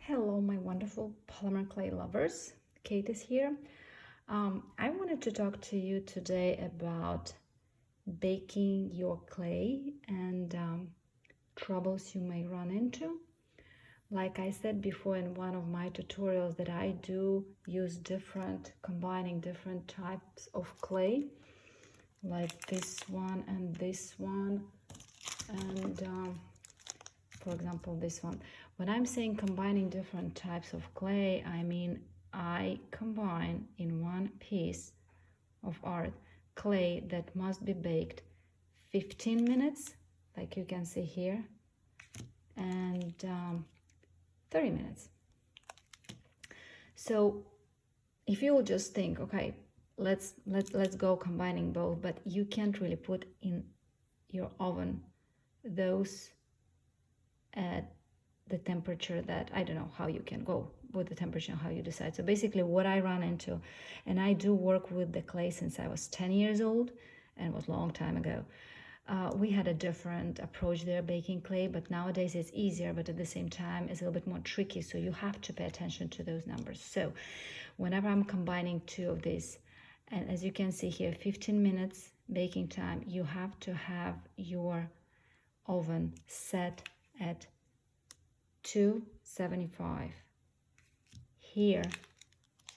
Hello, my wonderful polymer clay lovers. Kate is here. I wanted to talk to you today about baking your clay and troubles you may run into. Like I said before in one of my tutorials, that I do use combining different types of clay, like this one and this one, and for example, this one. When I'm saying combining different types of clay, I mean I combine in one piece of art clay that must be baked 15 minutes, like you can see here, and 30 minutes. So if you will just think, okay, let's go combining both, but you can't really put in your oven those at the temperature that, I don't know how you can go with the temperature, how you decide. So basically what I run into, and I do work with the clay since I was 10 years old, and it was a long time ago. We had a different approach there baking clay, but nowadays it's easier, but at the same time it's a little bit more tricky, so you have to pay attention to those numbers. So whenever I'm combining two of these, and as you can see here, 15 minutes baking time, you have to have your oven set at 275. Here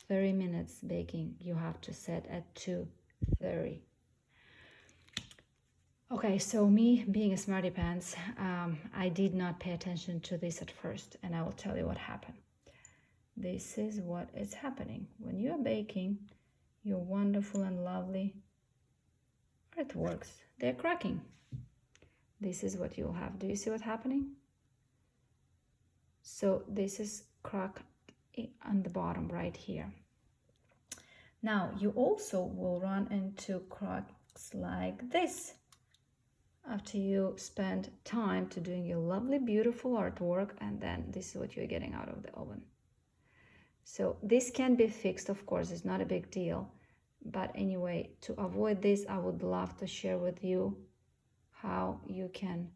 30 minutes baking, you have to set at 230. Okay, so me being a smarty pants, I did not pay attention to this at first, and I will tell you what happened. This is what is happening when you are baking your wonderful and lovely artworks. They're cracking. This is what you'll have. Do you see what's happening? So this is cracked on the bottom right here. Now you also will run into cracks like this after you spend time to doing your lovely beautiful artwork, and then this is what you're getting out of the oven. So this can be fixed, of course, it's not a big deal, but anyway, to avoid this, I would love to share with you how you can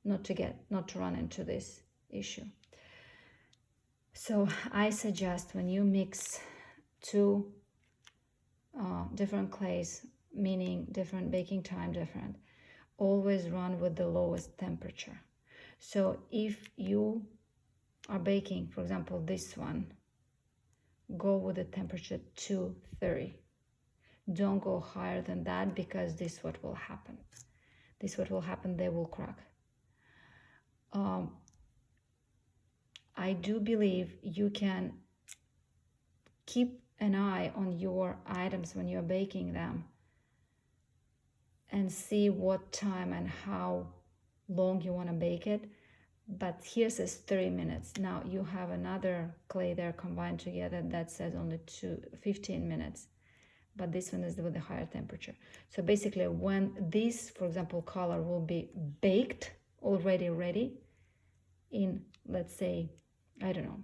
not to run into this issue. So I suggest when you mix two different clays, meaning different baking time, always run with the lowest temperature. So if you are baking, for example, this one, go with the temperature 230. Don't go higher than that, because this is what will happen. They will crack. I do believe you can keep an eye on your items when you're baking them and see what time and how long you want to bake it. But here says 30 minutes. Now you have another clay there combined together that says only 15 minutes. But this one is with a higher temperature. So basically when this, for example, color will be baked, already ready, in, let's say, I don't know,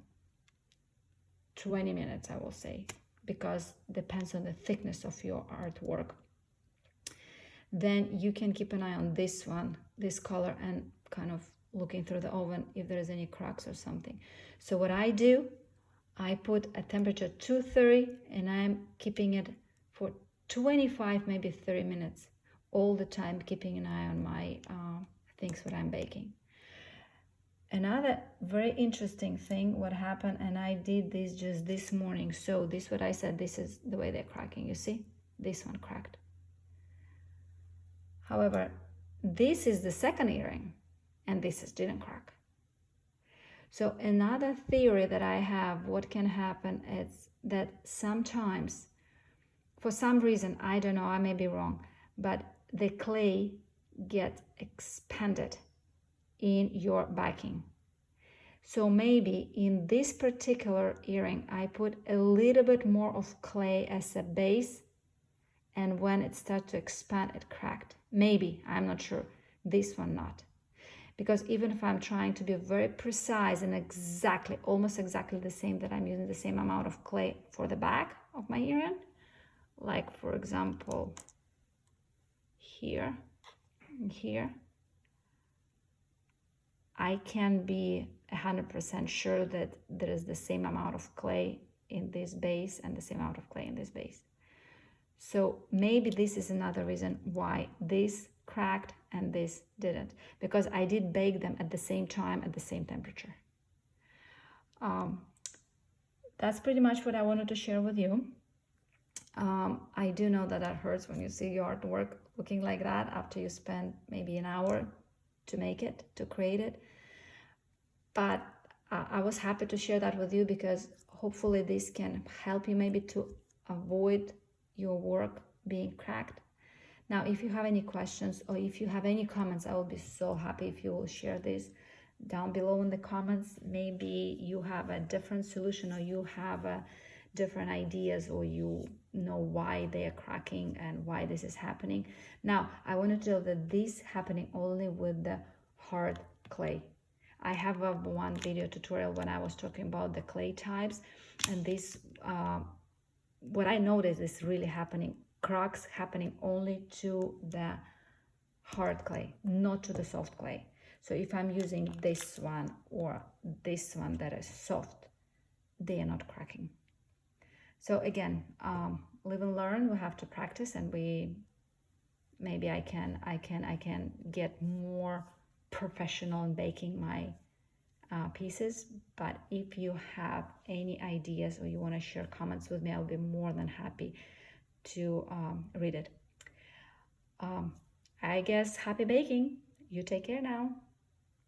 20 minutes, I will say, because depends on the thickness of your artwork, then you can keep an eye on this one, this color, and kind of looking through the oven if there is any cracks or something. So what I do, I put a temperature 230, and I'm keeping it for 25, maybe 30 minutes, all the time, keeping an eye on my things what I'm baking. Another very interesting thing what happened, and I did this just this morning. So this, what I said, this is the way they're cracking. You see, this one cracked. However, this is the second earring, and this didn't crack. So another theory that I have, what can happen is that sometimes, for some reason, I don't know, I may be wrong, but the clay gets expanded in your backing. So maybe in this particular earring, I put a little bit more of clay as a base, and when it started to expand, it cracked. Maybe, I'm not sure. This one not. Because even if I'm trying to be very precise and exactly, almost exactly the same, that I'm using the same amount of clay for the back of my earring, like for example, here, and here, I can be 100% sure that there is the same amount of clay in this base and the same amount of clay in this base. So maybe this is another reason why this cracked and this didn't, because I did bake them at the same time at the same temperature. That's pretty much what I wanted to share with you. I do know that hurts when you see your artwork looking like that after you spend maybe an hour to make it, to create it. But I was happy to share that with you, because hopefully this can help you maybe to avoid your work being cracked. Now, if you have any questions or if you have any comments, I will be so happy if you will share this down below in the comments. Maybe you have a different solution, or you have different ideas, or you know why they are cracking and why this is happening. Now, I want to tell that this happening only with the hard clay. I have one video tutorial when I was talking about the clay types, and this what I noticed is really happening, cracks happening only to the hard clay, not to the soft clay. So if I'm using this one or this one that is soft, they are not cracking. So again, live and learn. We have to practice, and maybe I can get more professional in baking my pieces. But if you have any ideas or you want to share comments with me, I'll be more than happy to read it. I guess happy baking. You take care now.